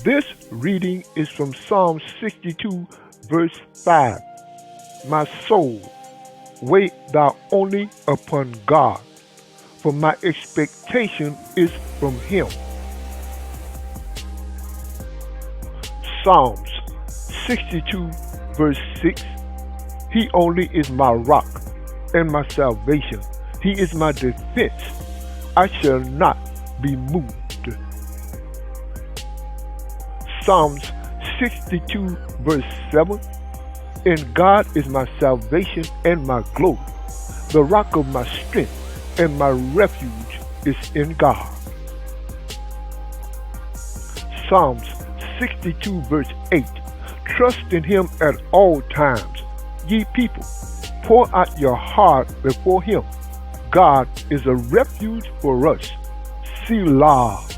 This reading is from Psalm 62, verse 5. My soul, wait thou only upon God, for my expectation is from him. Psalms 62, verse 6. He only is my rock and my salvation. He is my defense. I shall not be moved. Psalms 62, verse 7. And God is my salvation and my glory. The rock of my strength and my refuge is in God. Psalms 62, verse 8. Trust in him at all times. Ye people, pour out your heart before him. God is a refuge for us. Selah.